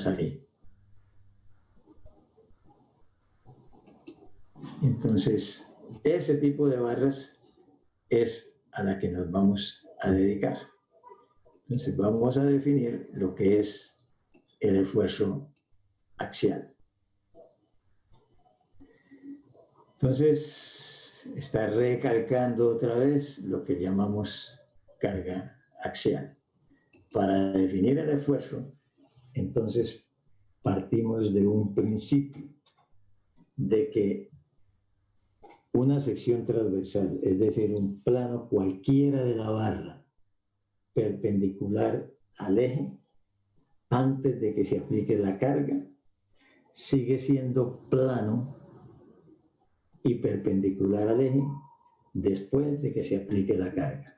ahí. Entonces, ese tipo de barras es a la que nos vamos a dedicar. Entonces, vamos a definir lo que es el esfuerzo axial. Entonces, está recalcando otra vez lo que llamamos carga axial. Para definir el esfuerzo, entonces partimos de un principio de que una sección transversal, es decir, un plano cualquiera de la barra perpendicular al eje, antes de que se aplique la carga, sigue siendo plano y perpendicular al eje después de que se aplique la carga.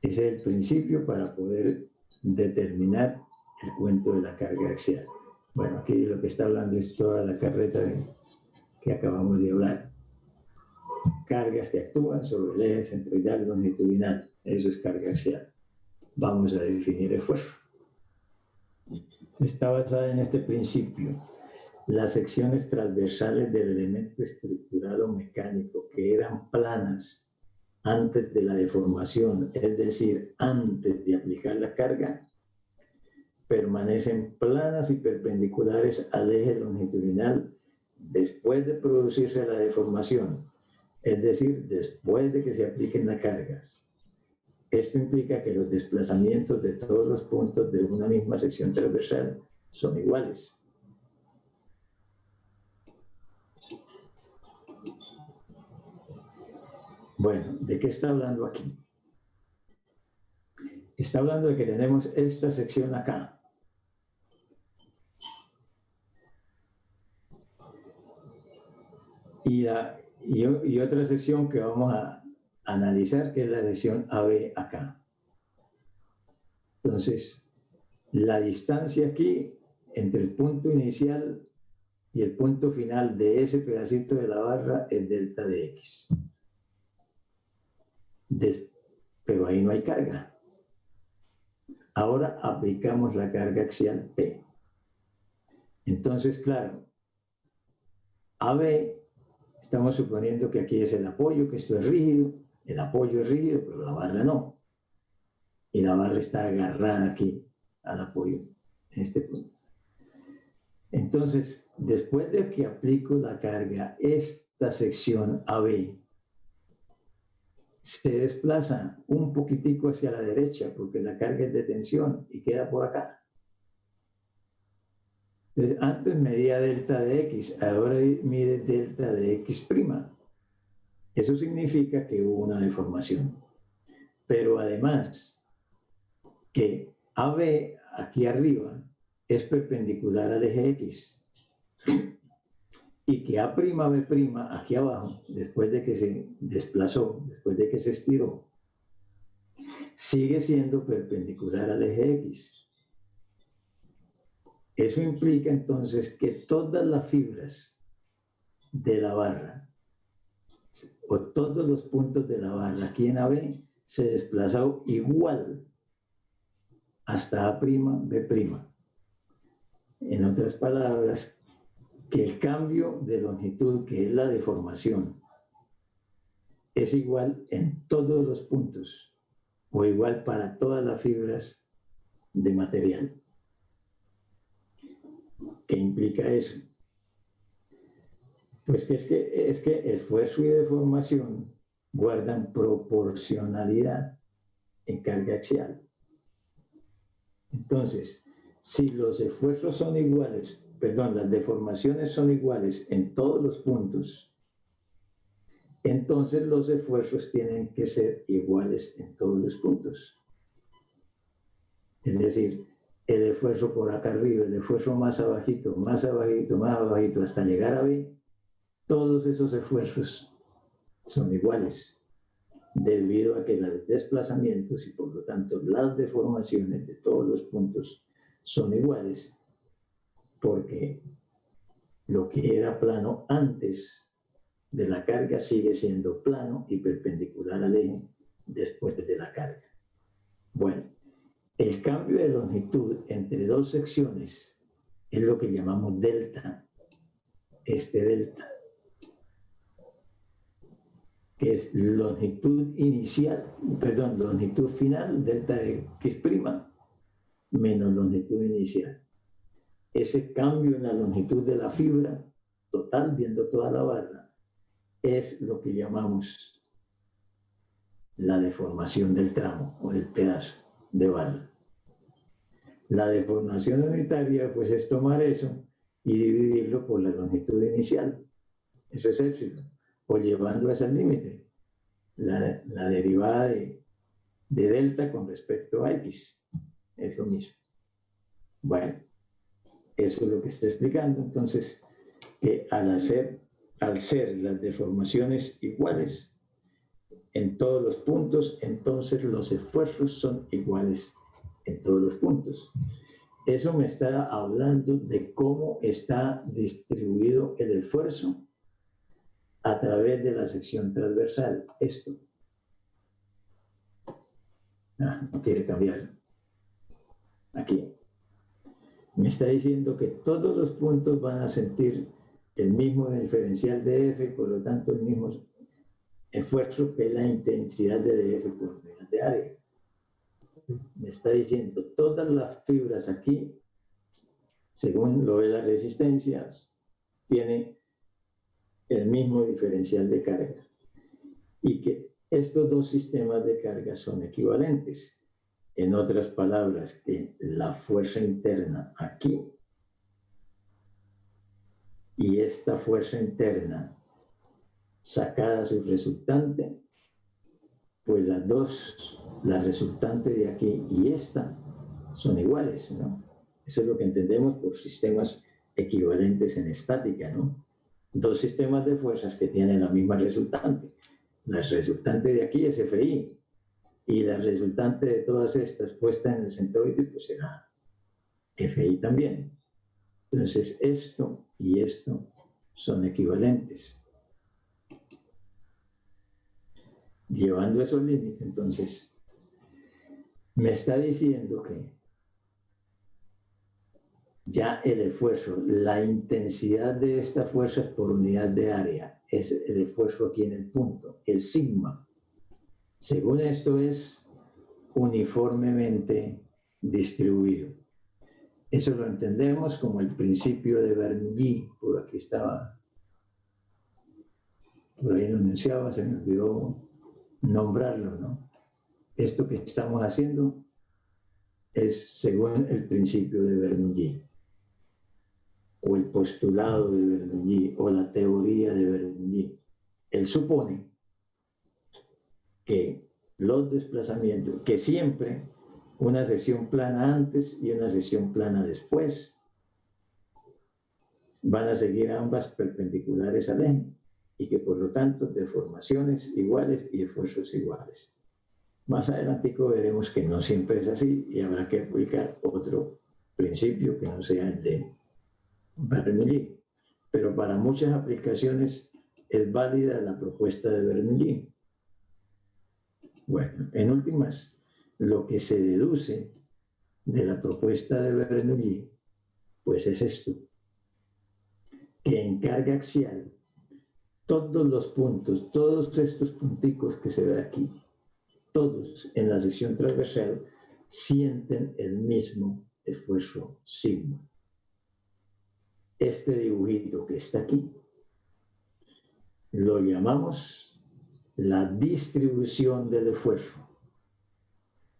Ese es el principio para poder determinar el cuento de la carga axial. Bueno, aquí lo que está hablando es toda la carreta que acabamos de hablar. Cargas que actúan sobre el eje centroidal longitudinal. Eso es carga axial. Vamos a definir esfuerzo. Está basada en este principio. Las secciones transversales del elemento estructural o mecánico que eran planas antes de la deformación, es decir, antes de aplicar la carga, permanecen planas y perpendiculares al eje longitudinal después de producirse la deformación, es decir, después de que se apliquen las cargas. Esto implica que los desplazamientos de todos los puntos de una misma sección transversal son iguales. Bueno, ¿de qué está hablando aquí? Está hablando de que tenemos esta sección acá. Y otra sección que vamos a analizar, que es la sección AB acá. Entonces, la distancia aquí entre el punto inicial y el punto final de ese pedacito de la barra es delta de X. Pero ahí no hay carga. Ahora aplicamos la carga axial P. Entonces, claro, AB, estamos suponiendo que aquí es el apoyo, que esto es rígido, el apoyo es rígido, pero la barra no. Y la barra está agarrada aquí al apoyo, en este punto. Entonces, después de que aplico la carga, esta sección AB se desplaza un poquitico hacia la derecha porque la carga es de tensión y queda por acá. Entonces, antes medía delta de X, ahora mide delta de X'. Eso significa que hubo una deformación. Pero además, que AB aquí arriba es perpendicular al eje X y que A'B' aquí abajo, después de que se desplazó, después de que se estiró, sigue siendo perpendicular al eje X. Eso implica entonces que todas las fibras de la barra o todos los puntos de la barra aquí en AB se desplazó igual hasta A'B'. En otras palabras, que el cambio de longitud, que es la deformación, es igual en todos los puntos o igual para todas las fibras de material. ¿Qué implica eso? Pues que es que esfuerzo y deformación guardan proporcionalidad en carga axial. Entonces, si los esfuerzos son iguales, perdón, las deformaciones son iguales en todos los puntos, entonces los esfuerzos tienen que ser iguales en todos los puntos. Es decir, el esfuerzo por acá arriba, el esfuerzo más abajito, más abajito, más abajito, hasta llegar a B, todos esos esfuerzos son iguales, debido a que los desplazamientos y por lo tanto las deformaciones de todos los puntos son iguales, porque lo que era plano antes de la carga sigue siendo plano y perpendicular al eje después de la carga. Bueno, El cambio de longitud entre dos secciones es lo que llamamos delta, este delta, que es longitud inicial, perdón, longitud final, delta de X' menos longitud inicial. Ese cambio en la longitud de la fibra total, viendo toda la barra, es lo que llamamos la deformación del tramo o del pedazo de barra. La deformación unitaria, pues, es tomar eso y dividirlo por la longitud inicial. Eso es épsilon. O llevando eso al límite. La derivada de delta con respecto a x. Es lo mismo. Bueno, eso es lo que está explicando. Entonces, que al ser las deformaciones iguales en todos los puntos, entonces los esfuerzos son iguales en todos los puntos. Eso me está hablando de cómo está distribuido el esfuerzo a través de la sección transversal. Esto. No quiere cambiar. Aquí. Me está diciendo que todos los puntos van a sentir el mismo diferencial de F, por lo tanto el mismo esfuerzo que la intensidad de dF por unidad de área. Me está diciendo todas las fibras aquí, según lo de las resistencias, tienen el mismo diferencial de carga y que estos dos sistemas de carga son equivalentes. En otras palabras, que la fuerza interna aquí y esta fuerza interna sacada su resultante, pues las dos, la resultante de aquí y esta, son iguales, ¿no? Eso es lo que entendemos por sistemas equivalentes en estática, ¿no? Dos sistemas de fuerzas que tienen la misma resultante. La resultante de aquí es Fi, y la resultante de todas estas puestas en el centroide, pues será Fi también. Entonces, esto y esto son equivalentes. Llevando esos límites, entonces, me está diciendo que ya el esfuerzo, la intensidad de estas fuerzas por unidad de área, es el esfuerzo aquí en el punto, el sigma. Según esto es uniformemente distribuido. Eso lo entendemos como el principio de Bernoulli, por aquí estaba, por ahí lo anunciaba, se me olvidó nombrarlo, ¿no? Esto que estamos haciendo es según el principio de Bernoulli, o el postulado de Bernoulli, o la teoría de Bernoulli. Él supone que los desplazamientos, que siempre una sección plana antes y una sección plana después, van a seguir ambas perpendiculares al eje, y que por lo tanto deformaciones iguales y esfuerzos iguales. Más adelante veremos que no siempre es así y habrá que aplicar otro principio que no sea el de Bernoulli. Pero para muchas aplicaciones es válida la propuesta de Bernoulli. Bueno, en últimas, lo que se deduce de la propuesta de Bernoulli, pues es esto, que en carga axial, todos los puntos, todos estos punticos que se ven aquí, todos en la sección transversal sienten el mismo esfuerzo sigma. Este dibujito que está aquí lo llamamos la distribución del esfuerzo.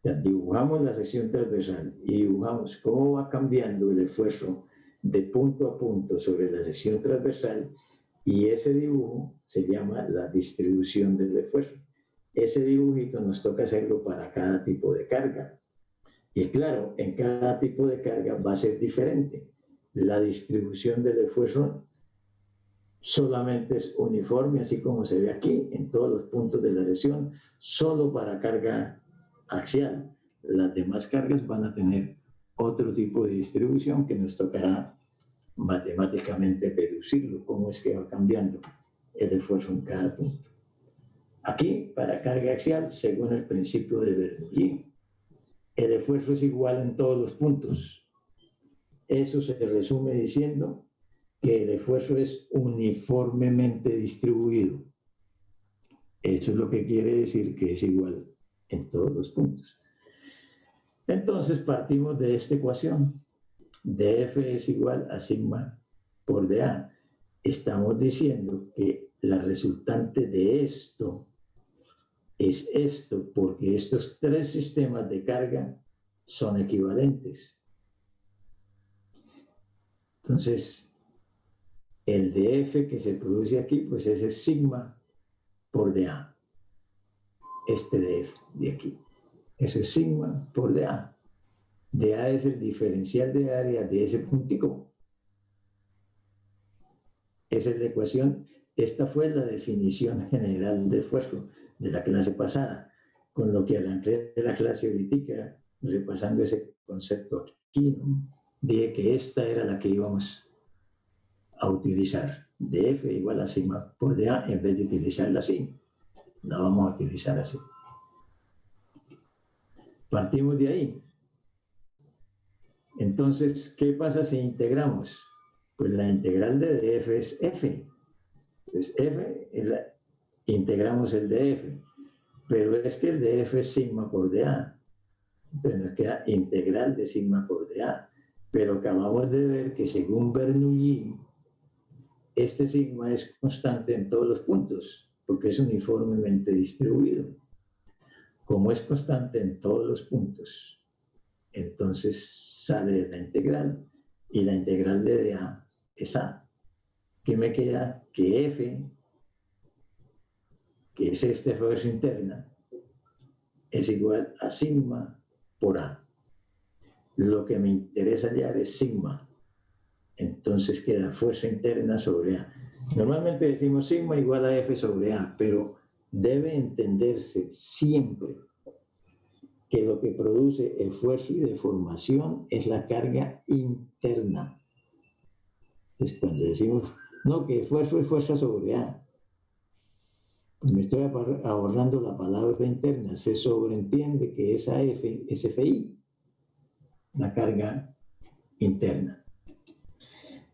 Ya dibujamos la sección transversal y dibujamos cómo va cambiando el esfuerzo de punto a punto sobre la sección transversal, y ese dibujo se llama la distribución del esfuerzo. Ese dibujito nos toca hacerlo para cada tipo de carga. Y claro, en cada tipo de carga va a ser diferente. La distribución del esfuerzo solamente es uniforme, así como se ve aquí, en todos los puntos de la sección, solo para carga axial. Las demás cargas van a tener otro tipo de distribución que nos tocará matemáticamente deducirlo, cómo es que va cambiando el esfuerzo en cada punto. Aquí, para carga axial, según el principio de Bernoulli, el esfuerzo es igual en todos los puntos. Eso se resume diciendo que el esfuerzo es uniformemente distribuido. Eso es lo que quiere decir que es igual en todos los puntos. Entonces partimos de esta ecuación. dF es igual a sigma por dA. Estamos diciendo que la resultante de esto es esto, porque estos tres sistemas de carga son equivalentes. Entonces, el dF que se produce aquí, pues ese es sigma por dA. Este dF de aquí. Eso es sigma por dA. dA es el diferencial de área de ese puntico. Esa es la ecuación. Esta fue la definición general de esfuerzo de la clase pasada, con lo que arranqué de la clase ahorita, repasando ese concepto aquí, ¿no? Dije que esta era la que íbamos a utilizar. dF igual a sigma por dA, en vez de utilizarla así, la vamos a utilizar así. Partimos de ahí. Entonces, ¿qué pasa si integramos? Pues la integral de df es f. Entonces, integramos el df. Pero es que el df es sigma por dA. Entonces nos queda integral de sigma por dA. Pero acabamos de ver que según Bernoulli, este sigma es constante en todos los puntos, porque es uniformemente distribuido. Como es constante en todos los puntos, entonces sale de la integral, y la integral de dA es A. ¿Qué me queda? Que F, que es esta fuerza interna, es igual a sigma por A. Lo que me interesa hallar es sigma. Entonces queda fuerza interna sobre A. Normalmente decimos sigma igual a F sobre A, pero debe entenderse siempre que lo que produce esfuerzo y deformación es la carga interna. Es cuando decimos, no, que esfuerzo es fuerza sobre A. Pues me estoy ahorrando la palabra interna. Se sobreentiende que esa F es FI, la carga interna.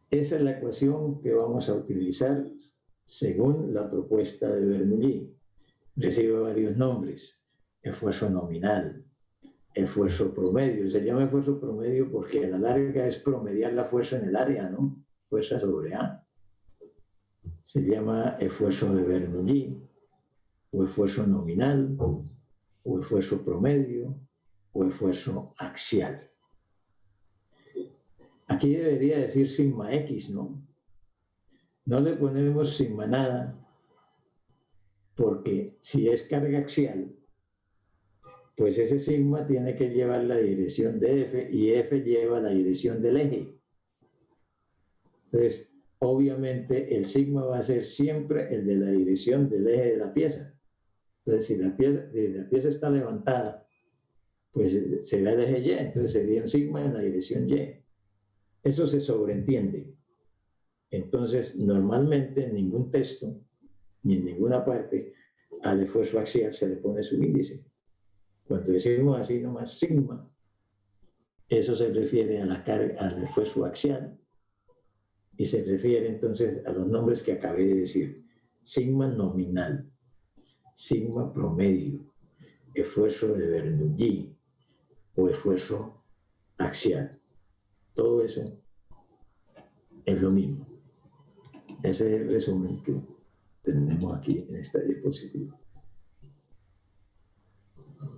Esa es la ecuación que vamos a utilizar según la propuesta de Bernoulli. Recibe varios nombres. Esfuerzo nominal, esfuerzo promedio. Se llama esfuerzo promedio porque a la larga es promediar la fuerza en el área, ¿no? Fuerza sobre A. Se llama esfuerzo de Bernoulli, o esfuerzo nominal, o esfuerzo promedio, o esfuerzo axial. Aquí debería decir sigma X, ¿no? No le ponemos sigma nada, porque si es carga axial, pues ese sigma tiene que llevar la dirección de F, y F lleva la dirección del eje. Entonces, obviamente, el sigma va a ser siempre el de la dirección del eje de la pieza. Entonces, si la pieza está levantada, pues será el eje Y, entonces sería un sigma en la dirección Y. Eso se sobreentiende. Entonces, normalmente en ningún texto, ni en ninguna parte, al esfuerzo axial se le pone su índice. Cuando decimos así nomás sigma, eso se refiere a la carga, al esfuerzo axial, y se refiere entonces a los nombres que acabé de decir. Sigma nominal, sigma promedio, esfuerzo de Bernoulli o esfuerzo axial. Todo eso es lo mismo. Ese es el resumen que tenemos aquí en esta diapositiva.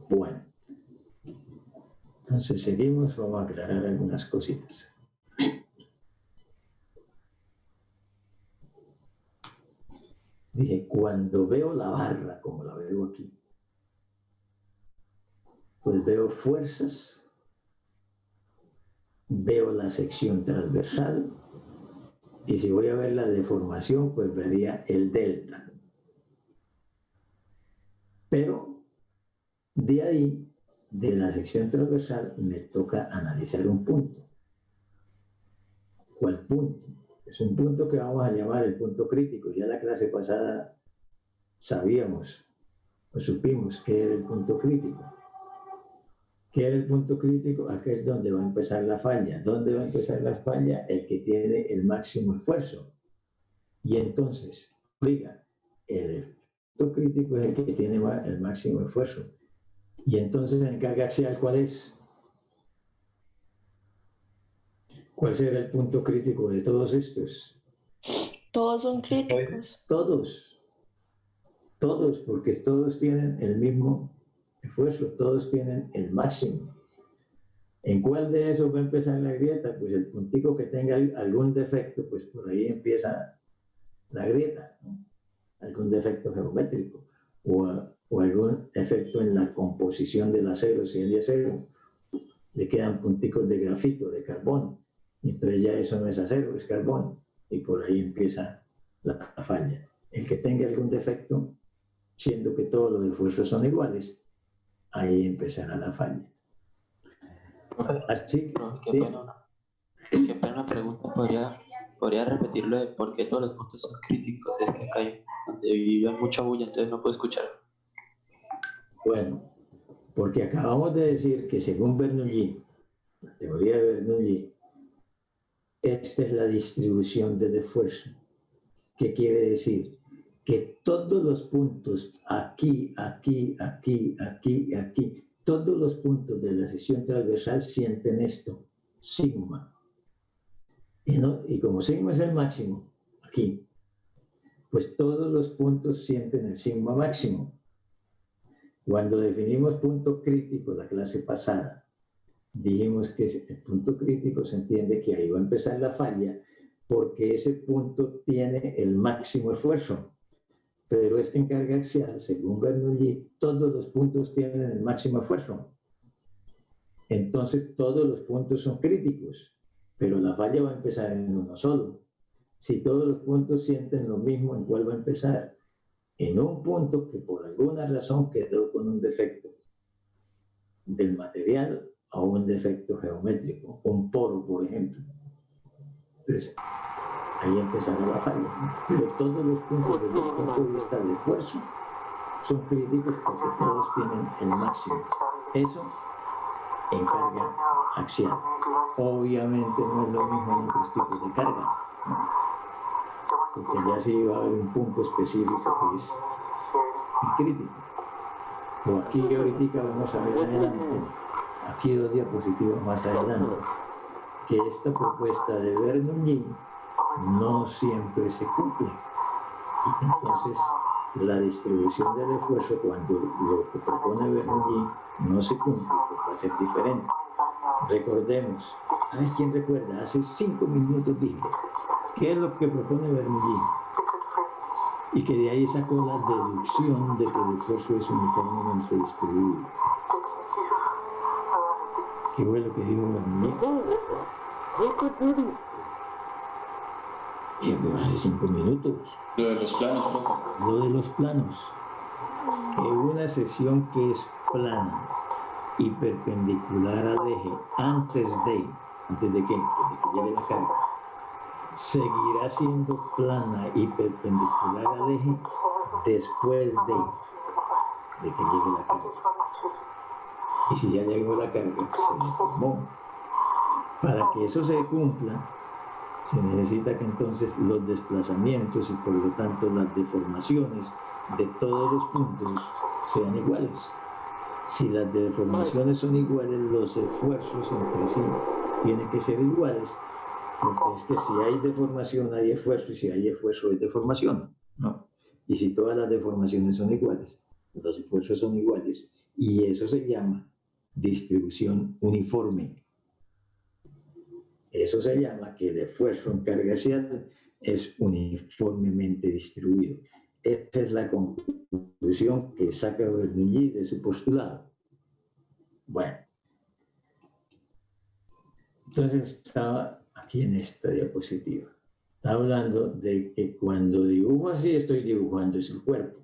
Bueno, entonces seguimos, vamos a aclarar algunas cositas. Dije, cuando veo la barra, como la veo aquí, pues veo fuerzas, veo la sección transversal, y si voy a ver la deformación, pues vería el delta. Pero de ahí, de la sección transversal, me toca analizar un punto. ¿Cuál punto? Es un punto que vamos a llamar el punto crítico. Ya la clase pasada sabíamos o supimos que era el punto crítico. ¿Qué es el punto crítico? Aquí es donde va a empezar la falla. ¿Dónde va a empezar la falla? El que tiene el máximo esfuerzo. Y entonces, oiga, el punto crítico es el que tiene el máximo esfuerzo. Y entonces, en carga axial, ¿cuál es? ¿Cuál será el punto crítico de todos estos? Todos son críticos. Todos, porque todos tienen el mismo esfuerzo, todos tienen el máximo. ¿En cuál de esos va a empezar la grieta? Pues el puntico que tenga algún defecto, pues por ahí empieza la grieta, ¿no? Algún defecto geométrico o algún efecto en la composición del acero. Si es de acero, le quedan punticos de grafito, de carbón, y entonces ya eso no es acero, es carbón, y por ahí empieza la falla. El que tenga algún defecto, siendo que todos los esfuerzos son iguales, ahí empezará la falla. Así que, qué pena pregunta, ¿podría repetirlo de por qué todos los puntos son críticos? Es que acá donde vive mucha bulla, entonces no puedo escuchar. Bueno, porque acabamos de decir que según Bernoulli, la teoría de Bernoulli, esta es la distribución del esfuerzo. ¿Qué quiere decir? Que todos los puntos aquí, aquí, aquí, aquí, aquí, todos los puntos de la sección transversal sienten esto, sigma. Y como sigma es el máximo, aquí, pues todos los puntos sienten el sigma máximo. Cuando definimos punto crítico la clase pasada, dijimos que el punto crítico se entiende que ahí va a empezar la falla porque ese punto tiene el máximo esfuerzo. Pero es que en carga axial, según Bernoulli, todos los puntos tienen el máximo esfuerzo. Entonces todos los puntos son críticos, pero la falla va a empezar en uno solo. Si todos los puntos sienten lo mismo, ¿en cuál va a empezar? En un punto que por alguna razón quedó con un defecto del material o un defecto geométrico, un poro, por ejemplo. Entonces, ahí empezará la falla, ¿no? Pero todos los puntos desde el punto de vista de esfuerzo son críticos porque todos tienen el máximo. Eso en carga axial. Obviamente no es lo mismo en otros tipos de carga, ¿no? Porque ya sí va a haber un punto específico que es el crítico. O aquí ahorita vamos a ver adelante, aquí 2 diapositivas más adelante, que esta propuesta de Bernoulli no siempre se cumple. Y entonces la distribución del esfuerzo, cuando lo que propone Bernoulli no se cumple, pues va a ser diferente. Recordemos, a ver quién recuerda, hace 5 minutos dije, ¿qué es lo que propone Bernoulli? Y que de ahí sacó la deducción de que el esfuerzo es uniformemente distribuido. ¿Qué fue lo que dijo Bernoulli? Hace 5 minutos. Lo de los planos, profe. Lo de los planos. Que una sección que es plana y perpendicular al eje ¿antes de qué? De que llegue la carga, seguirá siendo plana y perpendicular al eje después de que llegue la carga. Y si ya llegó la carga, se deformó. Para que eso se cumpla, se necesita que entonces los desplazamientos y por lo tanto las deformaciones de todos los puntos sean iguales. Si las deformaciones son iguales, los esfuerzos entre sí tienen que ser iguales, porque es que si hay deformación hay esfuerzo y si hay esfuerzo hay deformación, ¿no? Y si todas las deformaciones son iguales, los esfuerzos son iguales, y eso se llama distribución uniforme. Eso se llama que el esfuerzo en carga axial es uniformemente distribuido. Esta es la conclusión que saca Bernoulli de su postulado. Bueno, entonces estaba aquí en esta diapositiva. Está hablando de que cuando dibujo así, estoy dibujando ese cuerpo.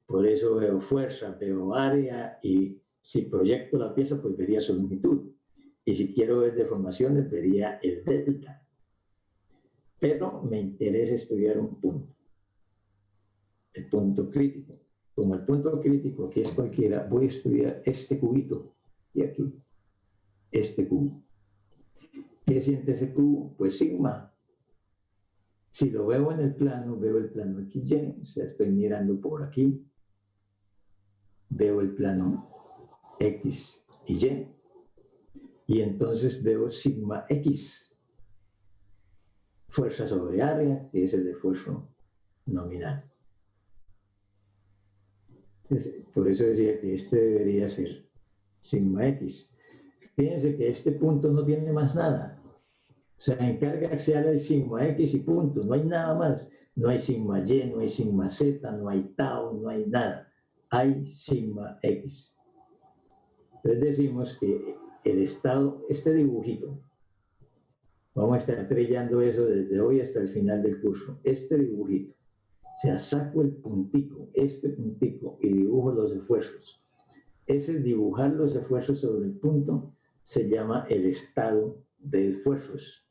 Por eso veo fuerza, veo área, y si proyecto la pieza, pues vería su longitud. Y si quiero ver deformaciones, vería el delta. Pero me interesa estudiar un punto, el punto crítico. Como el punto crítico aquí es cualquiera, voy a estudiar este cubito de aquí. este cubo. ¿Qué siente ese cubo? Pues sigma. Si lo veo en el plano, veo el plano XY, o sea, estoy mirando por aquí, veo el plano X y Y, y entonces veo sigma X, fuerza sobre área, que es el esfuerzo nominal. Por eso decía que este debería ser sigma X. Fíjense que este punto no tiene más nada. O sea, en carga axial hay sigma X y punto, no hay nada más. No hay sigma Y, no hay sigma Z, no hay tau, no hay nada. Hay sigma X. Entonces decimos que el estado, este dibujito, vamos a estar trillando eso desde hoy hasta el final del curso, este dibujito, o sea, saco el puntico, este puntico, y dibujo los esfuerzos. Ese dibujar los esfuerzos sobre el punto se llama el estado de esfuerzos.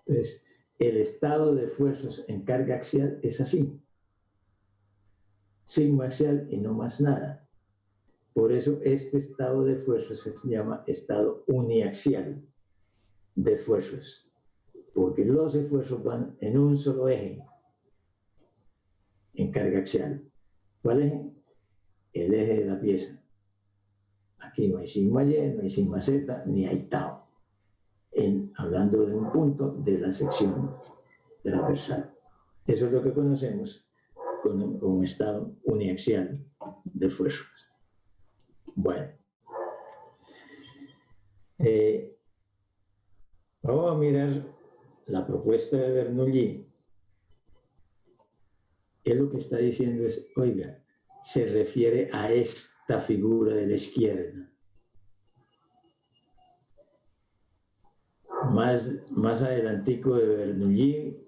Entonces, el estado de esfuerzos en carga axial es así. Sigma axial y no más nada. Por eso este estado de esfuerzos se llama estado uniaxial de esfuerzos. Porque los esfuerzos van en un solo eje, en carga axial. ¿Cuál eje? El eje de la pieza. Aquí no hay sigma Y, no hay sigma Z, ni hay tau. Hablando de un punto de la sección transversal. Eso es lo que conocemos como estado uniaxial de esfuerzos. Bueno. Vamos a mirar la propuesta de Bernoulli. Él lo que está diciendo es, oiga, se refiere a esta figura de la izquierda. Más adelantico de Bernoulli,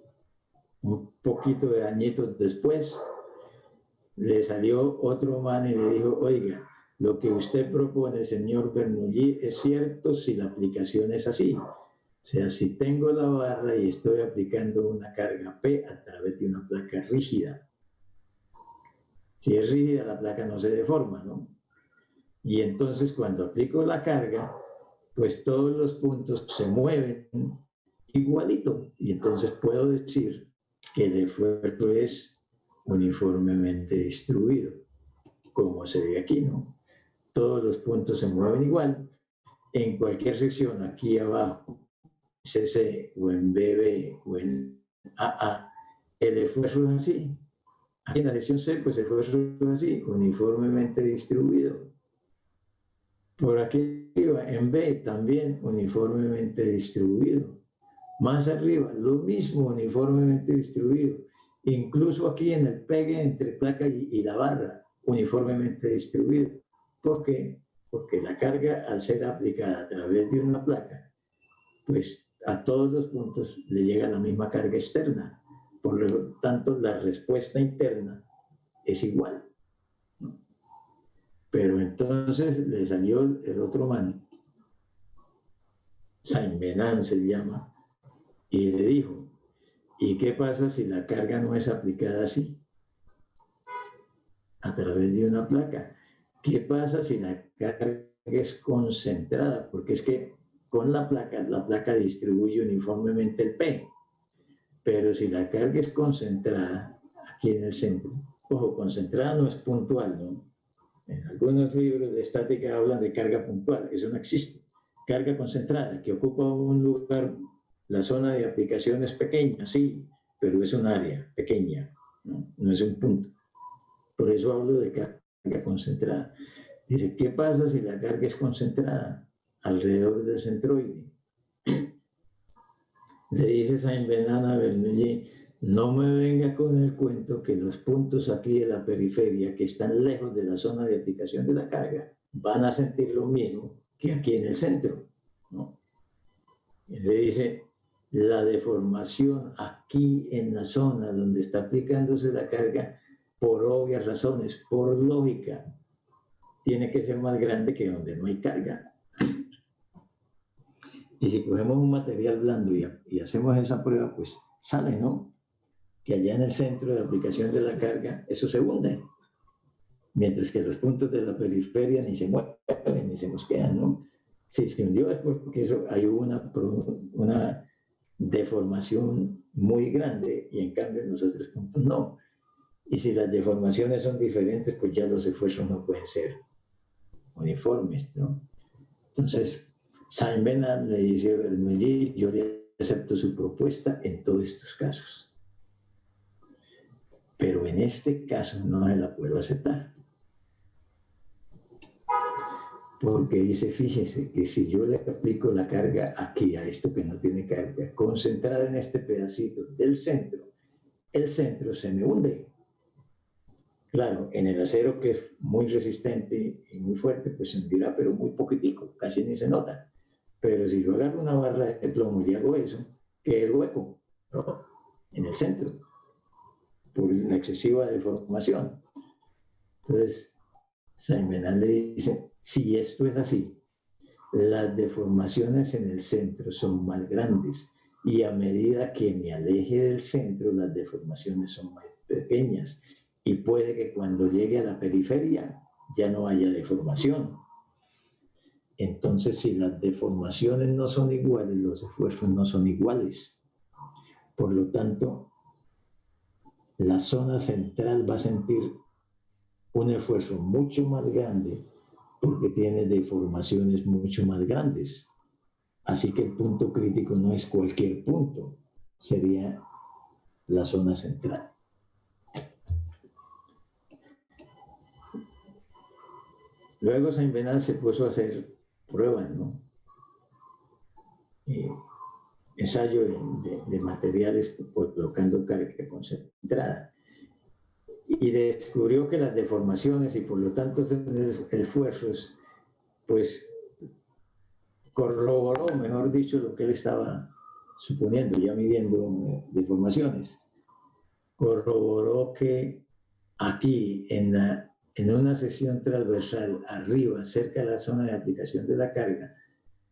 un poquito de añitos después, le salió otro man y le dijo, oiga, lo que usted propone, señor Bernoulli, es cierto si la aplicación es así. O sea, si tengo la barra y estoy aplicando una carga P a través de una placa rígida. Si es rígida, la placa no se deforma, ¿no? Y entonces cuando aplico la carga, pues todos los puntos se mueven igualito. Y entonces puedo decir que el esfuerzo es uniformemente distribuido, como se ve aquí, ¿no? Todos los puntos se mueven igual. En cualquier sección, aquí abajo, CC o en BB o en AA, el esfuerzo es así. Aquí en la sección C, pues el esfuerzo es así, uniformemente distribuido. Por aquí arriba, en B, también uniformemente distribuido. Más arriba, lo mismo, uniformemente distribuido. Incluso aquí en el pegue entre placa y la barra, uniformemente distribuido. ¿Por qué? Porque la carga, al ser aplicada a través de una placa, pues a todos los puntos le llega la misma carga externa. Por lo tanto, la respuesta interna es igual. Pero entonces le salió el otro man, Saint-Venant se llama, y le dijo, ¿y qué pasa si la carga no es aplicada así? A través de una placa. ¿Qué pasa si la carga es concentrada? Porque es que con la placa distribuye uniformemente el P. Pero si la carga es concentrada aquí en el centro, ojo, concentrada no es puntual, ¿no? En algunos libros de estática hablan de carga puntual, eso no existe. Carga concentrada, que ocupa un lugar, la zona de aplicación es pequeña, sí, pero es un área pequeña, no es un punto. Por eso hablo de carga concentrada. Dice, ¿qué pasa si la carga es concentrada alrededor del centroide? Le dice Saint-Venant a Bernoulli, no me venga con el cuento que los puntos aquí de la periferia, que están lejos de la zona de aplicación de la carga, van a sentir lo mismo que aquí en el centro, ¿no? Y le dice, la deformación aquí en la zona donde está aplicándose la carga, por obvias razones, por lógica, tiene que ser más grande que donde no hay carga. Y si cogemos un material blando y hacemos esa prueba, pues sale, ¿no? Que allá en el centro de aplicación de la carga, eso se hunde. Mientras que los puntos de la periferia ni se mueven, ni se mosquean, ¿no? Si se hundió es porque hay una deformación muy grande y en cambio en los otros puntos no. Y si las deformaciones son diferentes, pues ya los esfuerzos no pueden ser uniformes, ¿no? Entonces, Saint-Venant le dice a Bernoulli, yo le acepto su propuesta en todos estos casos. Pero en este caso no se la puedo aceptar. Porque dice, fíjese que si yo le aplico la carga aquí, a esto que no tiene carga, concentrada en este pedacito del centro, el centro se me hunde. Claro, en el acero que es muy resistente y muy fuerte, pues se hundirá, pero muy poquitico, casi ni se nota. Pero si yo agarro una barra de plomo y hago eso, ¿qué es el hueco? ¿No? En el centro, por la excesiva deformación. Entonces, Saint-Venant le dice, si esto es así, las deformaciones en el centro son más grandes y a medida que me aleje del centro, las deformaciones son más pequeñas y puede que cuando llegue a la periferia ya no haya deformación. Entonces, si las deformaciones no son iguales, los esfuerzos no son iguales. Por lo tanto, la zona central va a sentir un esfuerzo mucho más grande porque tiene deformaciones mucho más grandes. Así que el punto crítico no es cualquier punto, sería la zona central. Luego Saint-Venant se puso a hacer pruebas, ¿no? Ensayo de materiales colocando carga concentrada. Y descubrió que las deformaciones y por lo tanto esfuerzos, pues corroboró, mejor dicho, lo que él estaba suponiendo, ya midiendo deformaciones. Corroboró que aquí en una sección transversal arriba, cerca de la zona de aplicación de la carga,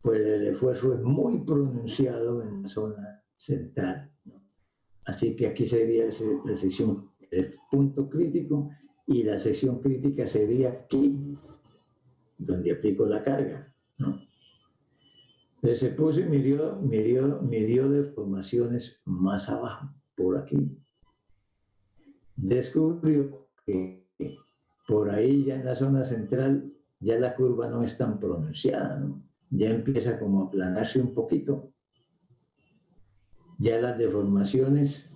pues el esfuerzo es muy pronunciado en la zona central, ¿no? Así que aquí sería la sección, el punto crítico, y la sección crítica sería aquí, donde aplico la carga, ¿no? Entonces se puso y midió deformaciones más abajo, por aquí. Descubrió que por ahí ya en la zona central ya la curva no es tan pronunciada, ¿no? Ya empieza como a aplanarse un poquito. Ya las deformaciones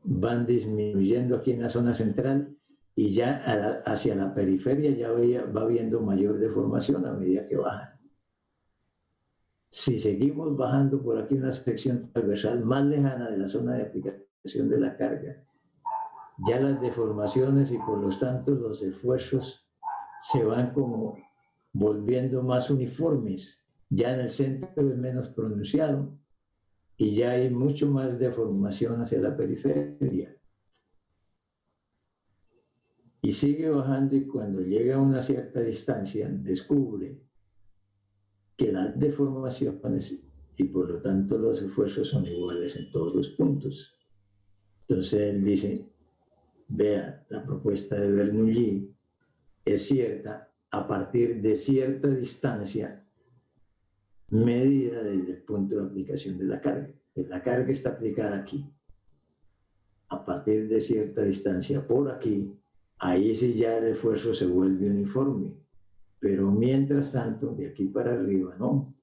van disminuyendo aquí en la zona central y ya hacia la periferia ya va habiendo mayor deformación a medida que bajan. Si seguimos bajando por aquí una sección transversal más lejana de la zona de aplicación de la carga, ya las deformaciones y por lo tanto los esfuerzos se van como volviendo más uniformes. Ya en el centro es menos pronunciado y ya hay mucho más deformación hacia la periferia. Y sigue bajando y cuando llega a una cierta distancia descubre que las deformaciones y por lo tanto los esfuerzos son iguales en todos los puntos. Entonces él dice, vea, la propuesta de Bernoulli es cierta a partir de cierta distancia medida desde el punto de aplicación de la carga. La carga está aplicada aquí. A partir de cierta distancia por aquí, ahí sí ya el esfuerzo se vuelve uniforme. Pero mientras tanto, de aquí para arriba, no.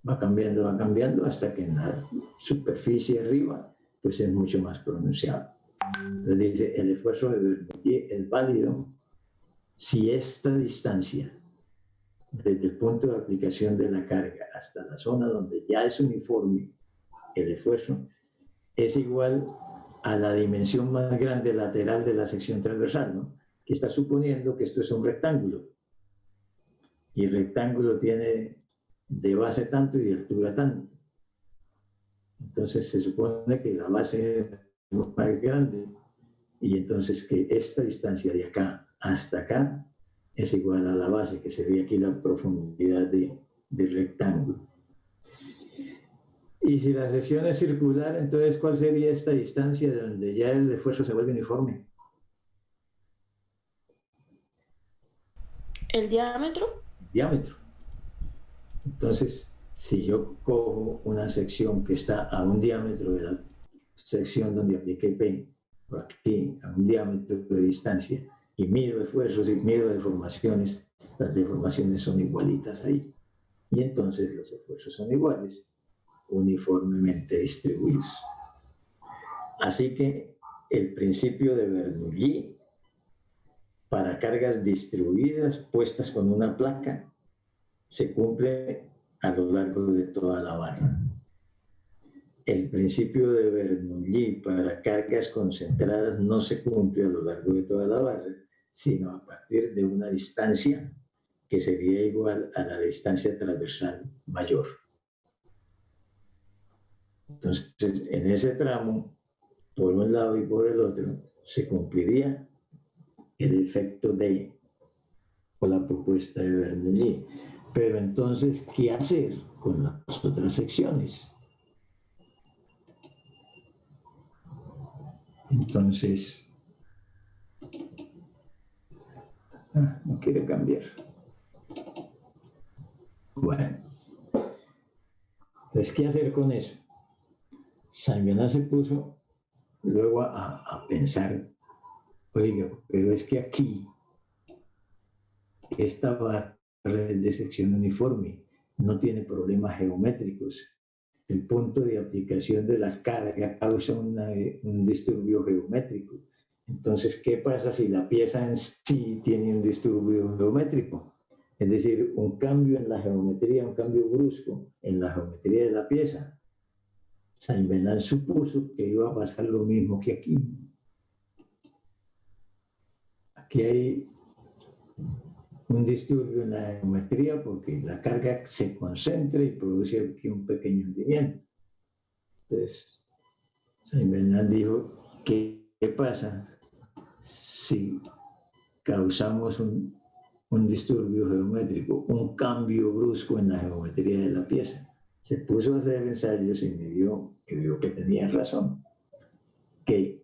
Va cambiando hasta que en la superficie arriba, pues es mucho más pronunciado. Entonces dice, el esfuerzo de Bernoulli es válido si esta distancia, desde el punto de aplicación de la carga hasta la zona donde ya es uniforme el esfuerzo, es igual a la dimensión más grande lateral de la sección transversal, ¿no? Que está suponiendo que esto es un rectángulo. Y el rectángulo tiene de base tanto y de altura tanto. Entonces se supone que la base es más grande y entonces que esta distancia de acá hasta acá es igual a la base, que sería aquí la profundidad del rectángulo. Y si la sección es circular, entonces ¿cuál sería esta distancia de donde ya el esfuerzo se vuelve uniforme? ¿El diámetro? Diámetro. Entonces, si yo cojo una sección que está a un diámetro de la sección donde apliqué P, por aquí, a un diámetro de distancia, y mido esfuerzos y mido deformaciones, las deformaciones son igualitas ahí. Y entonces los esfuerzos son iguales, uniformemente distribuidos. Así que el principio de Bernoulli para cargas distribuidas puestas con una placa se cumple a lo largo de toda la barra. El principio de Bernoulli para cargas concentradas no se cumple a lo largo de toda la barra, sino a partir de una distancia que sería igual a la distancia transversal mayor. Entonces, en ese tramo, por un lado y por el otro, se cumpliría el efecto de o la propuesta de Bernoulli. Pero entonces, ¿qué hacer con las otras secciones? Entonces, no quiere cambiar. Bueno, entonces, ¿qué hacer con eso? Saint-Venant se puso luego a pensar, oiga, pero es que aquí esta barra es de sección uniforme, no tiene problemas geométricos. El punto de aplicación de las cargas causa un disturbio geométrico. Entonces, ¿qué pasa si la pieza en sí tiene un disturbio geométrico? Es decir, un cambio en la geometría, un cambio brusco en la geometría de la pieza. Saint-Venant supuso que iba a pasar lo mismo que aquí. Aquí hay un disturbio en la geometría porque la carga se concentra y produce aquí un pequeño hundimiento. Entonces, Saint-Venant dijo, ¿qué pasa si causamos un disturbio geométrico, un cambio brusco en la geometría de la pieza? Se puso a hacer ensayos y vio que tenía razón, que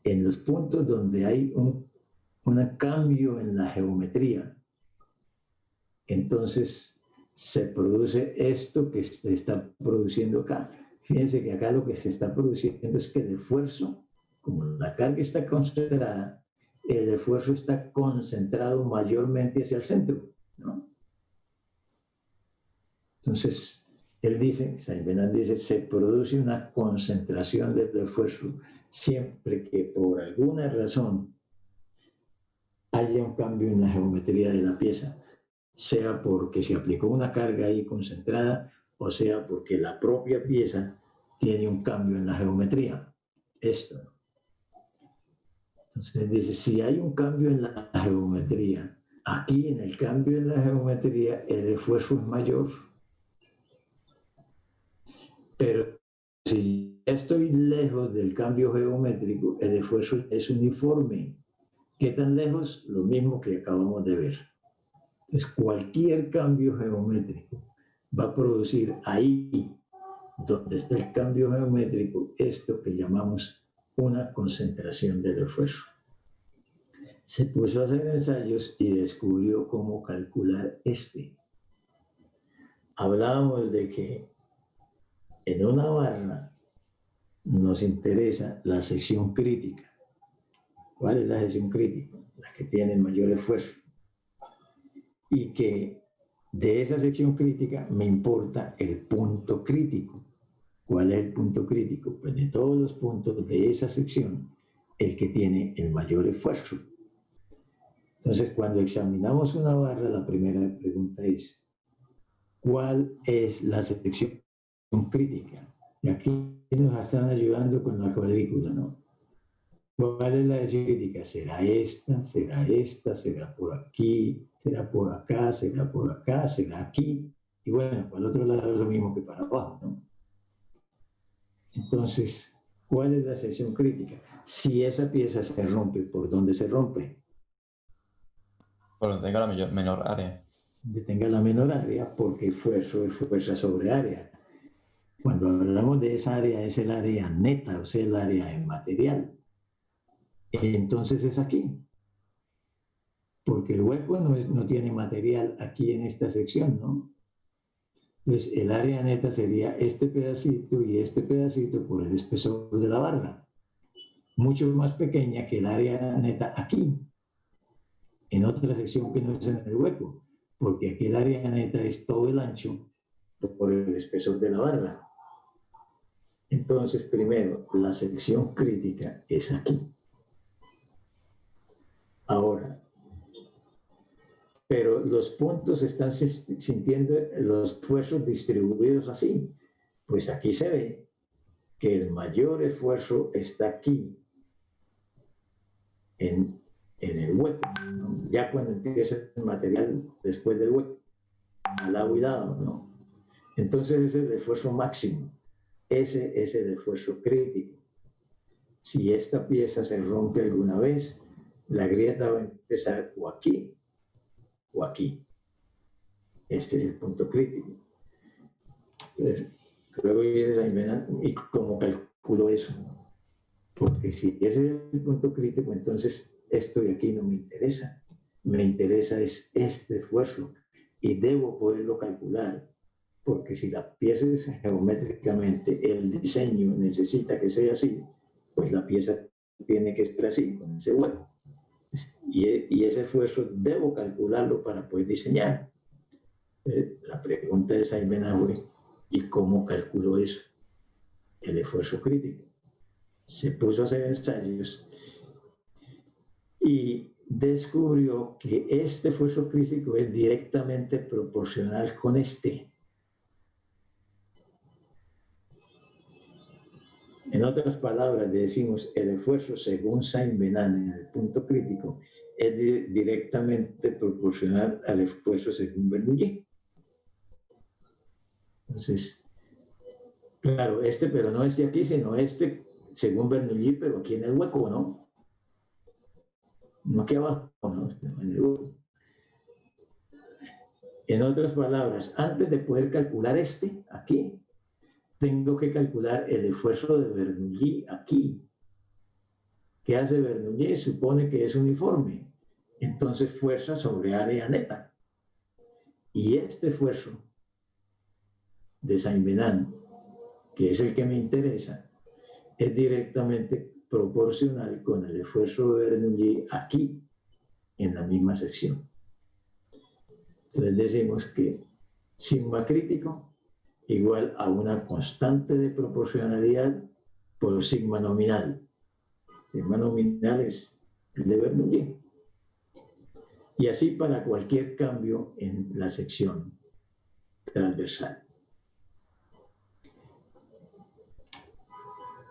en los puntos donde hay un cambio en la geometría, entonces se produce esto que se está produciendo acá. Fíjense que acá lo que se está produciendo es que el esfuerzo, como la carga está concentrada, el esfuerzo está concentrado mayormente hacia el centro, ¿no? Entonces, él dice, Saint-Venant dice, se produce una concentración del esfuerzo siempre que por alguna razón haya un cambio en la geometría de la pieza, sea porque se aplicó una carga ahí concentrada o sea porque la propia pieza tiene un cambio en la geometría. Esto. Entonces dice, si hay un cambio en la geometría, aquí en el cambio en la geometría el esfuerzo es mayor. Pero si estoy lejos del cambio geométrico, el esfuerzo es uniforme. ¿Qué tan lejos? Lo mismo que acabamos de ver. Entonces, cualquier cambio geométrico va a producir ahí, donde está el cambio geométrico, esto que llamamos una concentración del esfuerzo. Se puso a hacer ensayos y descubrió cómo calcular este. Hablábamos de que en una barra nos interesa la sección crítica. ¿Cuál es la sección crítica? La que tiene el mayor esfuerzo. Y que de esa sección crítica me importa el punto crítico. ¿Cuál es el punto crítico? Pues de todos los puntos de esa sección, el que tiene el mayor esfuerzo. Entonces, cuando examinamos una barra, la primera pregunta es, ¿cuál es la sección crítica? Y aquí nos están ayudando con la cuadrícula, ¿no? ¿Cuál es la sección crítica? ¿Será esta? ¿Será esta? ¿Será por aquí? ¿Será por acá? ¿Será por acá? ¿Será aquí? Y bueno, para el otro lado es lo mismo que para abajo, ¿no? Entonces, ¿cuál es la sección crítica? Si esa pieza se rompe, ¿por dónde se rompe? Por donde tenga la menor área. Donde tenga la menor área, porque esfuerzo es fuerza sobre área. Cuando hablamos de esa área, es el área neta, o sea, el área en material. Entonces es aquí. Porque el hueco no tiene material aquí en esta sección, ¿no? Pues el área neta sería este pedacito y este pedacito por el espesor de la barra, mucho más pequeña que el área neta aquí, en otra sección que no es en el hueco, porque aquí el área neta es todo el ancho por el espesor de la barra. Entonces, primero, la sección crítica es aquí. Ahora, pero los puntos están sintiendo los esfuerzos distribuidos así. Pues aquí se ve que el mayor esfuerzo está aquí, en el hueco, ¿no? Ya cuando empieza el material después del hueco, al lado y lado, ¿no? Entonces ese es el esfuerzo máximo, ese es el esfuerzo crítico. Si esta pieza se rompe alguna vez, la grieta va a empezar o aquí o aquí. Este es el punto crítico. Entonces, luego vienes a inventar, ¿y cómo calculo eso? Porque si ese es el punto crítico, entonces esto de aquí no me interesa. Me interesa es este esfuerzo y debo poderlo calcular, porque si la pieza es geométricamente, el diseño necesita que sea así, pues la pieza tiene que estar así, con ese hueco. Y ese esfuerzo debo calcularlo para poder diseñar. La pregunta es ahí, ¿y cómo calculo eso? El esfuerzo crítico. Se puso a hacer ensayos y descubrió que este esfuerzo crítico es directamente proporcional con este. En otras palabras, decimos el esfuerzo según Saint-Venant en el punto crítico es directamente proporcional al esfuerzo según Bernoulli. Entonces, claro, pero no este aquí, sino este según Bernoulli, pero aquí en el hueco, ¿no? No aquí abajo, ¿no? En el hueco. En otras palabras, antes de poder calcular este aquí, tengo que calcular el esfuerzo de Bernoulli aquí. ¿Qué hace Bernoulli? Supone que es uniforme. Entonces, fuerza sobre área neta. Y este esfuerzo de Saint-Venant, que es el que me interesa, es directamente proporcional con el esfuerzo de Bernoulli aquí, en la misma sección. Entonces decimos que sigma crítico igual a una constante de proporcionalidad por sigma nominal. Sigma nominal es el de Bernoulli. Y así para cualquier cambio en la sección transversal.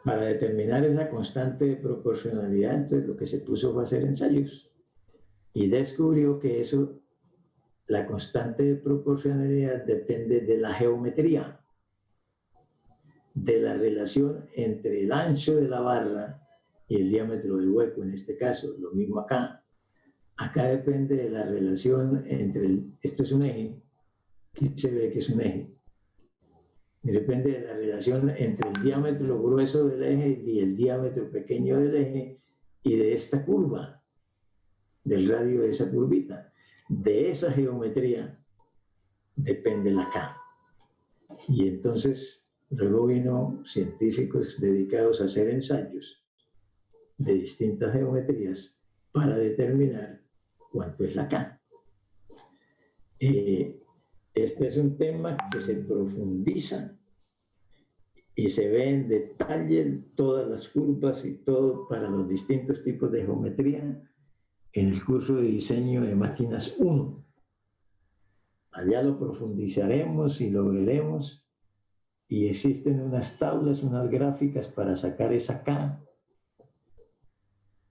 Para determinar esa constante de proporcionalidad, entonces lo que se puso fue hacer ensayos y descubrió que eso, la constante de proporcionalidad depende de la geometría, de la relación entre el ancho de la barra y el diámetro del hueco, en este caso, lo mismo acá. Acá depende de la relación entre, esto es un eje, aquí se ve que es un eje. Depende de la relación entre el diámetro grueso del eje y el diámetro pequeño del eje y de esta curva, del radio de esa curvita. De esa geometría depende la K. Y entonces luego vino científicos dedicados a hacer ensayos de distintas geometrías para determinar cuánto es la K. Este es un tema que se profundiza y se ve en detalle todas las curvas y todo para los distintos tipos de geometría en el curso de diseño de máquinas 1. Allá lo profundizaremos y lo veremos y existen unas tablas, unas gráficas para sacar esa K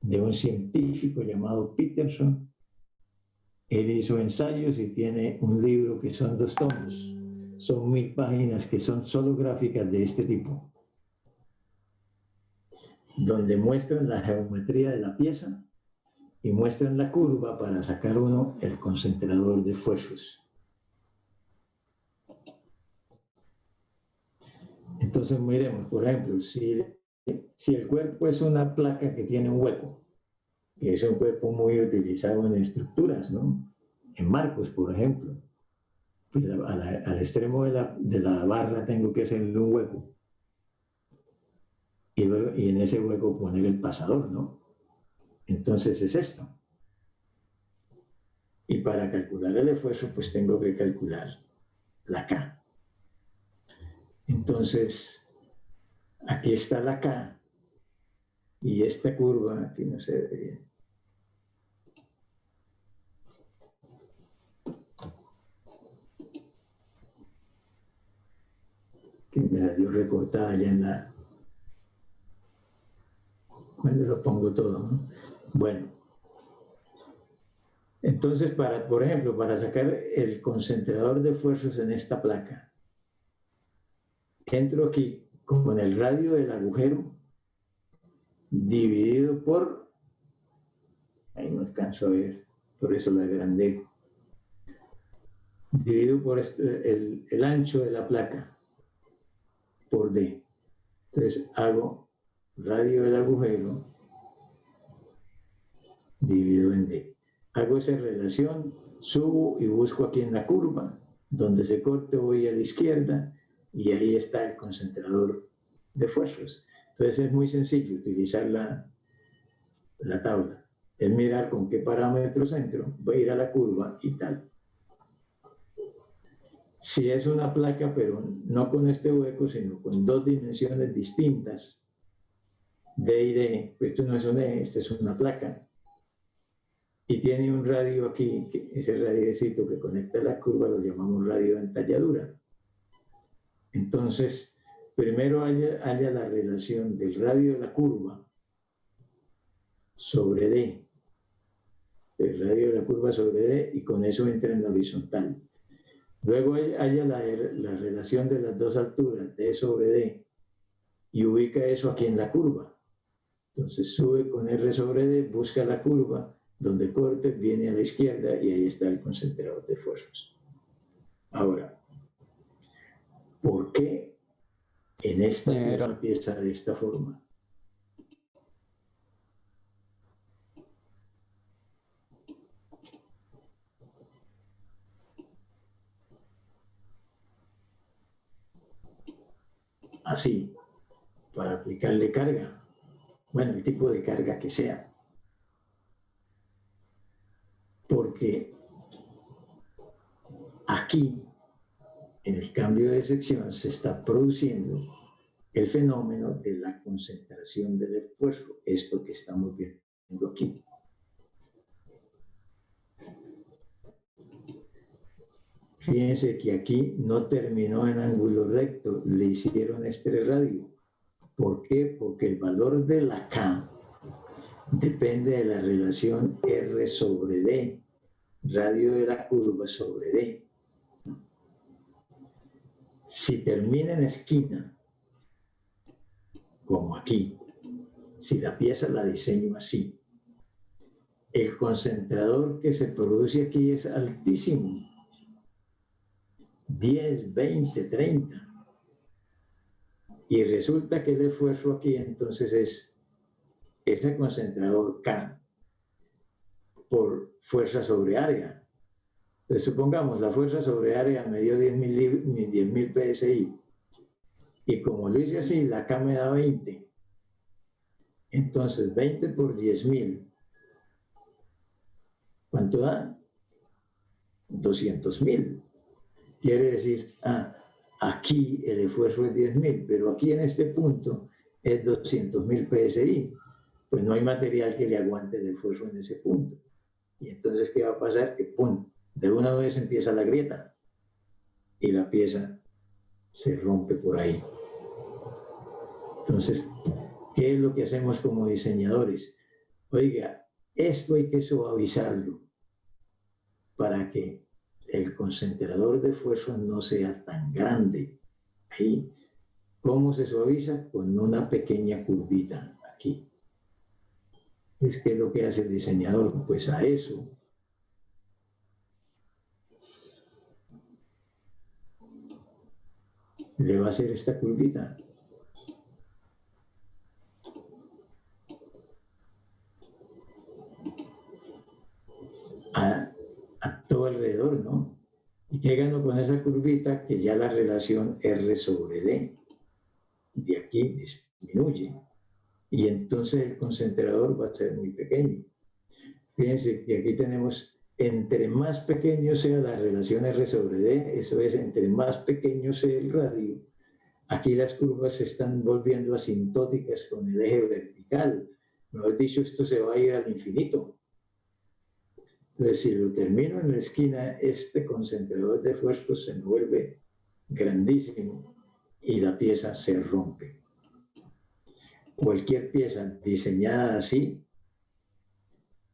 de un científico llamado Peterson. Él hizo ensayos y tiene un libro que son 2 tomos. Son 1000 páginas que son solo gráficas de este tipo, donde muestran la geometría de la pieza y muestran la curva para sacar uno el concentrador de esfuerzos. Entonces miremos, por ejemplo, si el cuerpo es una placa que tiene un hueco, que es un cuerpo muy utilizado en estructuras, ¿no? En marcos, por ejemplo. pues al extremo de la barra tengo que hacerle un hueco y en ese hueco poner el pasador, ¿no? Entonces es esto. Y para calcular el esfuerzo, pues tengo que calcular la K. Entonces, aquí está la K y esta curva, aquí no se ve bien. Que me la dio recortada ya en la... ¿Cuándo lo pongo todo, no? Bueno, entonces, por ejemplo, para sacar el concentrador de fuerzas en esta placa, entro aquí con el radio del agujero dividido por, ahí no alcanzo a ver, por eso lo agrandé, dividido por el ancho de la placa por D. Entonces hago radio del agujero dividido en D. Hago esa relación, subo y busco aquí en la curva, donde se corte voy a la izquierda y ahí está el concentrador de fuerzas. Entonces es muy sencillo utilizar la tabla. Es mirar con qué parámetros entro, voy a ir a la curva y tal. Si es una placa, pero no con este hueco, sino con dos dimensiones distintas, D y D, pues esto no es un E, esta es una placa. Y tiene un radio aquí, que ese radiecito que conecta la curva lo llamamos radio de entalladura. Entonces, primero haya la relación del radio de la curva sobre D, el radio de la curva sobre D, y con eso entra en la horizontal. Luego haya la relación de las dos alturas, D sobre D, y ubica eso aquí en la curva. Entonces sube con R sobre D, busca la curva, donde corte, viene a la izquierda y ahí está el concentrador de fuerzas. Ahora, ¿por qué en esta pieza de esta forma? Así, para aplicarle carga, bueno, el tipo de carga que sea. Porque aquí, en el cambio de sección, se está produciendo el fenómeno de la concentración del esfuerzo, esto que estamos viendo aquí. Fíjense que aquí no terminó en ángulo recto, le hicieron este radio. ¿Por qué? Porque el valor de la K depende de la relación R sobre D, radio de la curva sobre D. Si termina en esquina, como aquí, si la pieza la diseño así, el concentrador que se produce aquí es altísimo, 10, 20, 30. Y resulta que el esfuerzo aquí entonces es ese concentrador K por fuerza sobre área. Entonces supongamos la fuerza sobre área me dio 10.000 PSI. Y como lo hice así, la K me da 20. Entonces 20 por 10.000. ¿Cuánto da? 200.000. Quiere decir, aquí el esfuerzo es 10.000, pero aquí en este punto es 200.000 PSI. Pues no hay material que le aguante el esfuerzo en ese punto. Y entonces, ¿qué va a pasar? Que ¡pum! De una vez empieza la grieta y la pieza se rompe por ahí. Entonces, ¿qué es lo que hacemos como diseñadores? Oiga, esto hay que suavizarlo para que el concentrador de esfuerzo no sea tan grande. Ahí, ¿cómo se suaviza? Con una pequeña curvita aquí. ¿Qué es lo que hace el diseñador? Pues a eso le va a hacer esta curvita. A todo alrededor, ¿no? Y ¿Y qué gano con esa curvita? Que ya la relación R sobre D de aquí disminuye. Y entonces el concentrador va a ser muy pequeño. Fíjense que aquí tenemos, entre más pequeño sea la relación R sobre D, eso es, entre más pequeño sea el radio, aquí las curvas se están volviendo asintóticas con el eje vertical. Mejor dicho, esto se va a ir al infinito. Entonces, si lo termino en la esquina, este concentrador de esfuerzos se me vuelve grandísimo y la pieza se rompe. Cualquier pieza diseñada así,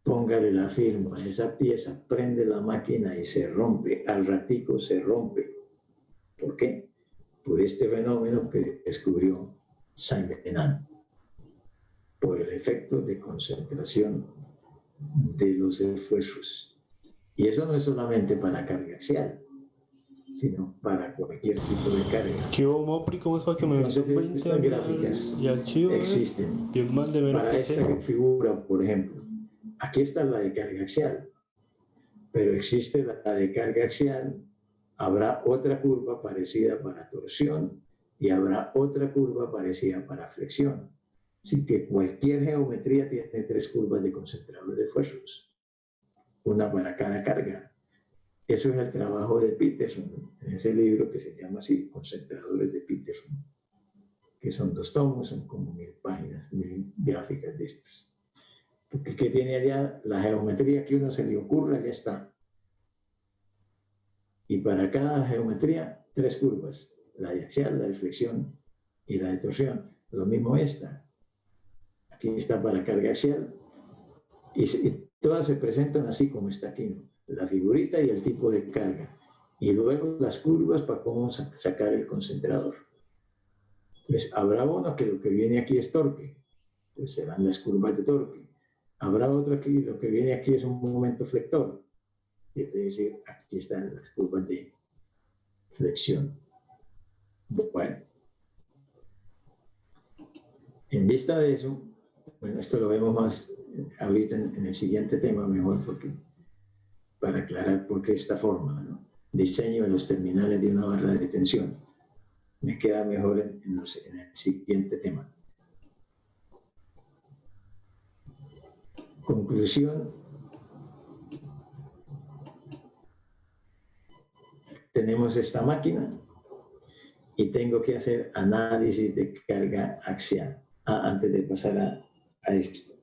póngale la firma, esa pieza prende la máquina y se rompe, al ratico se rompe. ¿Por qué? Por este fenómeno que descubrió Saint-Venant, por el efecto de concentración de los esfuerzos. Y eso no es solamente para carga axial, sino para cualquier tipo de carga. ¿Qué Mopri? ¿Cómo es que me Entonces, estas gráficas y archivo existen. bien mal de menos Para que esta sea. figura, por ejemplo, aquí está la de carga axial, pero existe la de carga axial, habrá otra curva parecida para torsión y habrá otra curva parecida para flexión. Así que cualquier geometría tiene tres curvas de concentrador de esfuerzos, una para cada carga. Eso es el trabajo de Peterson, en ese libro que se llama así, Concentradores de Peterson, que son 2 tomos, son como 1000 páginas, 1000 gráficas de estas. Porque ¿qué tiene allá? La geometría que uno se le ocurra ya está. Y para cada geometría, 3 curvas, la de axial, la de flexión y la de torsión. Lo mismo esta. Aquí está para carga axial y todas se presentan así como está aquí, ¿no? La figurita y el tipo de carga. Y luego las curvas para cómo sacar el concentrador. Entonces, habrá uno que lo que viene aquí es torque. Entonces, serán las curvas de torque. Habrá otro que lo que viene aquí es un momento flector. Es decir, aquí están las curvas de flexión. Bueno, en vista de eso, bueno, esto lo vemos más ahorita en el siguiente tema mejor, porque para aclarar por qué esta forma, ¿no? Diseño de los terminales de una barra de tensión. Me queda mejor en el siguiente tema. Conclusión. Tenemos esta máquina y tengo que hacer análisis de carga axial. Antes de pasar a esto.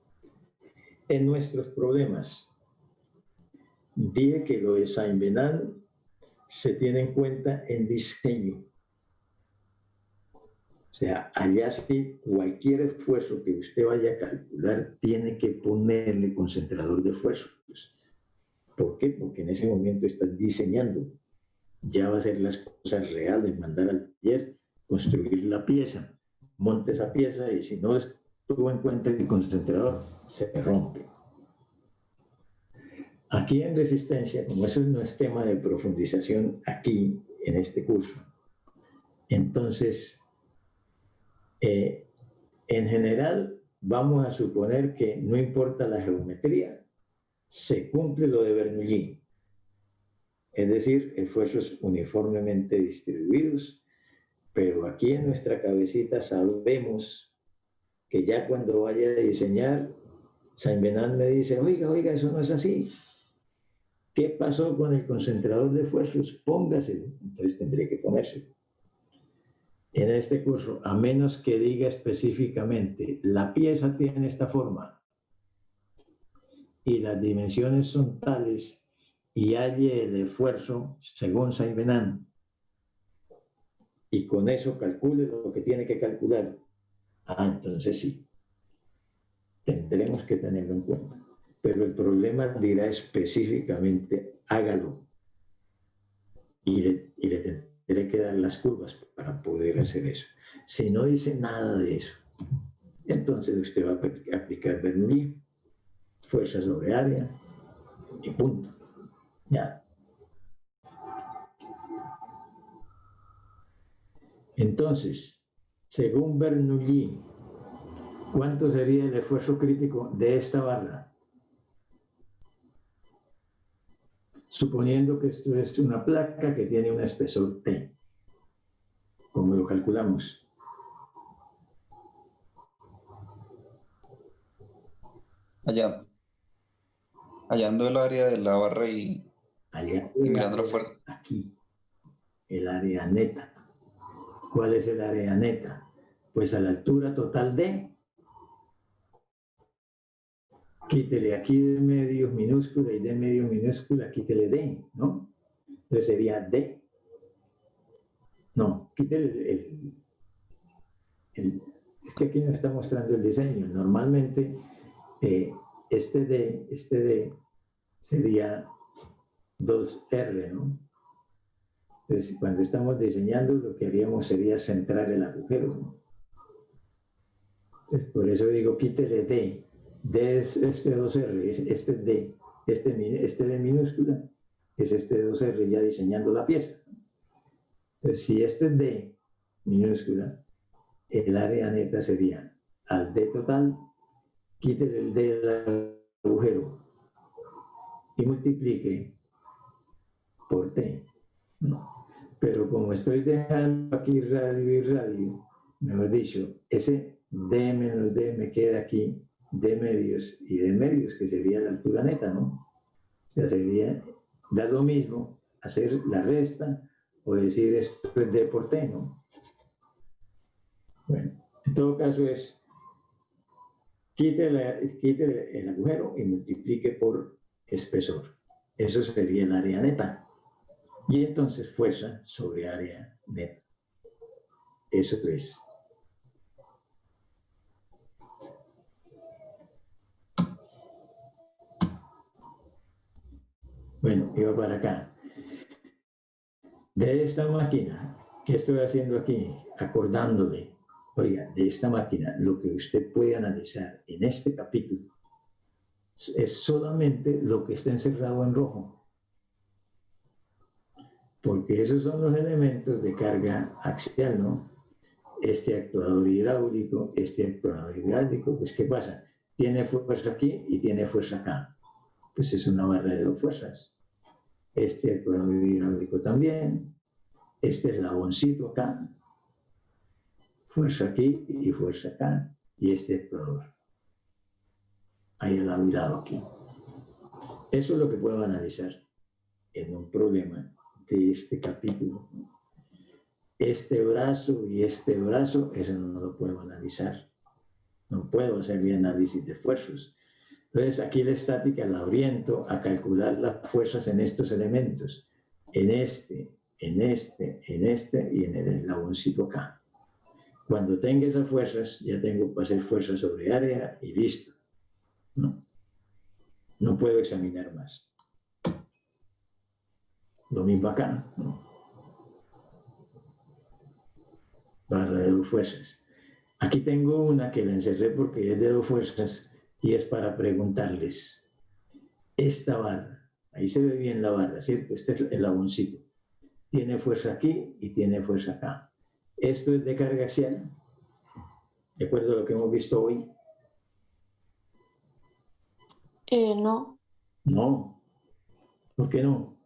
En nuestros problemas, dije que lo de Saint-Venant se tiene en cuenta en diseño. O sea, allá sí, cualquier esfuerzo que usted vaya a calcular tiene que ponerle concentrador de esfuerzos. ¿Por qué? Porque en ese momento estás diseñando. Ya va a ser las cosas reales, mandar al taller, construir la pieza, monte esa pieza y si no tuvo en cuenta el concentrador, se rompe. Aquí en resistencia, como eso no es tema de profundización aquí, en este curso, entonces, en general, vamos a suponer que no importa la geometría, se cumple lo de Bernoulli. Es decir, esfuerzos uniformemente distribuidos, pero aquí en nuestra cabecita sabemos que ya cuando vaya a diseñar, Saint-Venant me dice, oiga, eso no es así. ¿Qué pasó con el concentrador de esfuerzos? Póngaselo. Entonces tendré que ponérselo. En este curso, a menos que diga específicamente, la pieza tiene esta forma y las dimensiones son tales y halle el esfuerzo según Saint-Venant y con eso calcule lo que tiene que calcular. Entonces sí, tendremos que tenerlo en cuenta. Pero el problema dirá específicamente, hágalo. Y le tendré que dar las curvas para poder hacer eso. Si no dice nada de eso, entonces usted va a aplicar Bernoulli, fuerza sobre área y punto. Ya. Entonces, según Bernoulli, ¿cuánto sería el esfuerzo crítico de esta barra? suponiendo que esto es una placa que tiene un espesor T. ¿Cómo lo calculamos? Hallando el área de la barra y mirándola fuera. Aquí, el área neta. ¿Cuál es el área neta? Pues a la altura total de, quítele aquí de medio minúscula y de medio minúscula, quítele D, ¿no? Entonces sería D. No, quítele es que aquí no está mostrando el diseño. Normalmente este D sería 2R, ¿no? Entonces, cuando estamos diseñando, lo que haríamos sería centrar el agujero, ¿no? Entonces, por eso digo, quítele D. D es este 2R, es este D. Este D minúscula es este 2R ya diseñando la pieza. Entonces, si este D minúscula, el área neta sería al D total, quítele el D del agujero y multiplique por T. No. Pero como estoy dejando aquí radio y radio, mejor dicho, ese D menos D me queda aquí D medios y D medios, que sería la altura neta, ¿no? O sea, sería, da lo mismo hacer la resta o decir esto es D por T, ¿no? Bueno, en todo caso es, quite el agujero y multiplique por espesor. Eso sería el área neta. Y entonces fuerza sobre área neta. Eso es. Bueno, iba para acá. De esta máquina, ¿qué estoy haciendo aquí? Acordándole, oiga, de esta máquina, lo que usted puede analizar en este capítulo es solamente lo que está encerrado en rojo. Porque esos son los elementos de carga axial, ¿no? Este actuador hidráulico, pues ¿qué pasa? Tiene fuerza aquí y tiene fuerza acá. Pues es una barra de dos fuerzas. Este actuador hidráulico también. Este eslaboncito acá. Fuerza aquí y fuerza acá. Y este actuador. Ahí al lado y lado aquí. Eso es lo que puedo analizar en un problema de este capítulo. Este brazo y este brazo, eso no lo puedo analizar. No puedo hacer mi análisis de esfuerzos. Entonces, aquí la estática la oriento a calcular las fuerzas en estos elementos. En este y en el eslaboncito acá. Cuando tenga esas fuerzas, ya tengo para hacer fuerza sobre área y listo. No puedo examinar más. Lo mismo acá, ¿no? Barra de dos fuerzas. Aquí tengo una que la encerré porque es de dos fuerzas y es para preguntarles. Esta barra, ahí se ve bien la barra, ¿cierto? Este es el eslaboncito. Tiene fuerza aquí y tiene fuerza acá. Esto es de carga axial, de acuerdo a lo que hemos visto hoy. No. No. ¿Por qué no?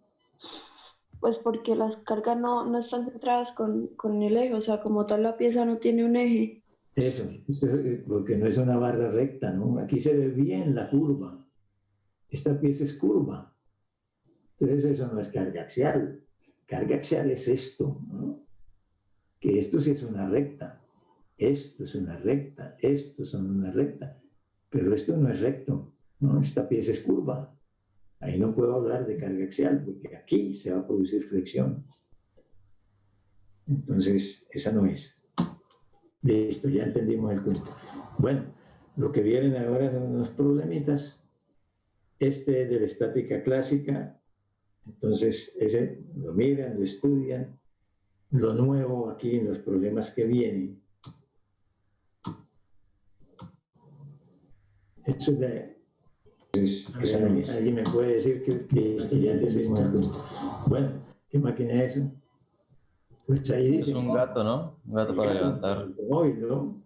Pues porque las cargas no están centradas con el eje, o sea, como tal la pieza no tiene un eje. Eso, porque no es una barra recta, ¿no? Aquí se ve bien la curva. Esta pieza es curva. Entonces eso no es carga axial. Carga axial es esto, ¿no? Que esto sí es una recta. Esto es una recta. Esto son una recta. Pero esto no es recto, ¿no? Esta pieza es curva. Ahí no puedo hablar de carga axial, porque aquí se va a producir fricción. Entonces, esa no es. Listo, ya entendimos el cuento. Bueno, lo que vienen ahora son unos problemitas. Este es de la estática clásica. Entonces, ese lo miran, lo estudian. Lo nuevo aquí en los problemas que vienen. Eso es de... Entonces, ¿alguien me puede decir que estudiantes vimos el cuento? Bueno, ¿qué máquina es eso? Pues ahí dice. Es un gato, ¿no? Un gato para levantar. Móvil, ¿no?